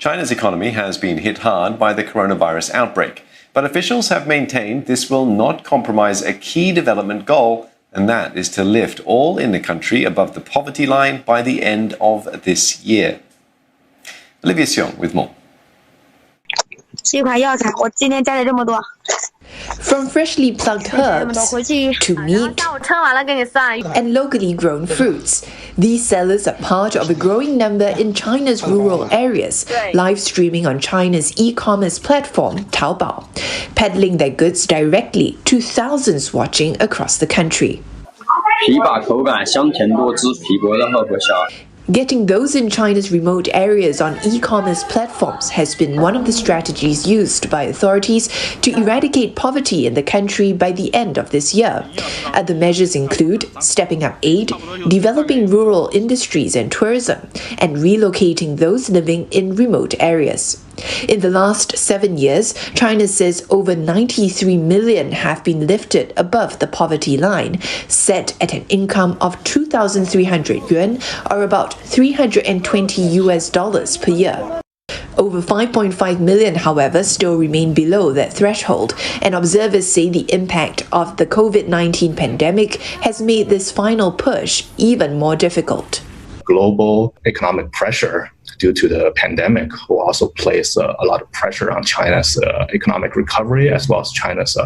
China's economy has been hit hard by the coronavirus outbreak, but officials have maintained this will not compromise a key development goal, and that is to lift all in the country above the poverty line by the end of this year. Olivia Xiong with more. From freshly plucked herbs to meat and locally grown fruits, these sellers are part of a growing number in China's rural areas, live streaming on China's e-commerce platform Taobao, peddling their goods directly to thousands watching across the country. Getting those in China's remote areas on e-commerce platforms has been one of the strategies used by authorities to eradicate poverty in the country by the end of this year. Other measures include stepping up aid, developing rural industries and tourism, and relocating those living in remote areas. In the last 7 years, China says over 93 million have been lifted above the poverty line, set at an income of 2,300 yuan, or about $320 per year. Over 5.5 million, however, still remain below that threshold, and observers say the impact of the COVID-19 pandemic has made this final push even more difficult. Global economic pressure due to the pandemic will also place a lot of pressure on China's economic recovery, as well as China's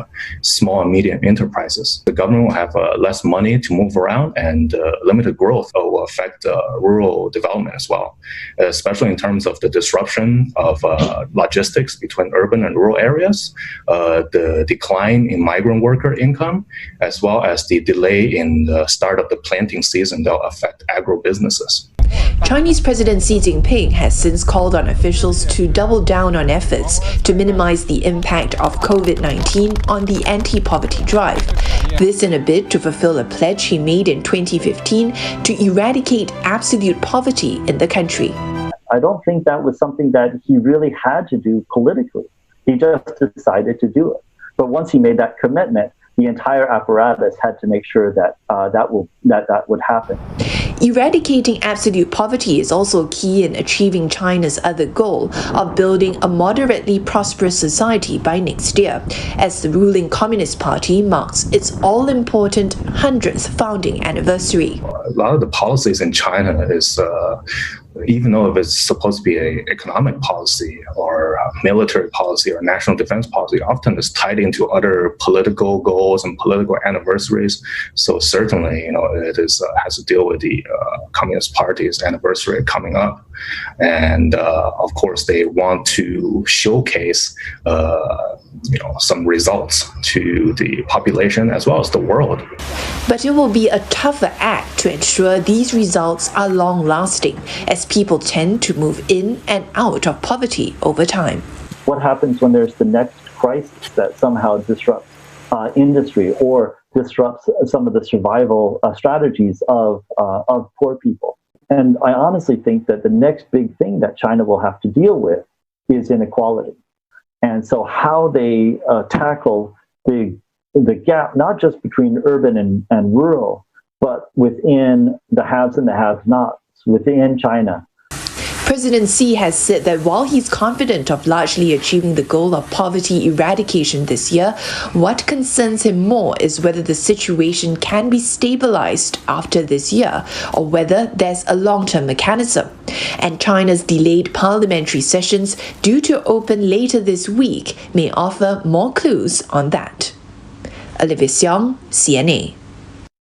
small and medium enterprises. The government will have less money to move around, and limited growth will affect rural development as well, especially in terms of the disruption of logistics between urban and rural areas, the decline in migrant worker income, as well as the delay in the start of the planting season that will affect agro-businesses. Chinese President Xi Jinping has since called on officials to double down on efforts to minimize the impact of COVID-19 on the anti-poverty drive. This in a bid to fulfill a pledge he made in 2015 to eradicate absolute poverty in the country. I don't think that was something that he really had to do politically. He just decided to do it. But once he made that commitment, the entire apparatus had to make sure that that would happen. Eradicating absolute poverty is also key in achieving China's other goal of building a moderately prosperous society by next year, as the ruling Communist Party marks its all-important 100th founding anniversary. A lot of the policies in China is, even though if it's supposed to be an economic policy or a military policy or national defense policy, often it's tied into other political goals and political anniversaries. So certainly, it has to deal with the Communist Party's anniversary coming up. And of course, they want to showcase some results to the population as well as the world. But it will be a tougher act to ensure these results are long-lasting, as people tend to move in and out of poverty over time. What happens when there's the next crisis that somehow disrupts industry or disrupts some of the survival strategies of poor people? And I honestly think that the next big thing that China will have to deal with is inequality. And so how they tackle the gap, not just between urban and rural, but within the haves and the have-nots within China. President Xi has said that while he's confident of largely achieving the goal of poverty eradication this year, what concerns him more is whether the situation can be stabilized after this year, or whether there's a long-term mechanism. And China's delayed parliamentary sessions, due to open later this week, may offer more clues on that. Olivia Xiong, CNA.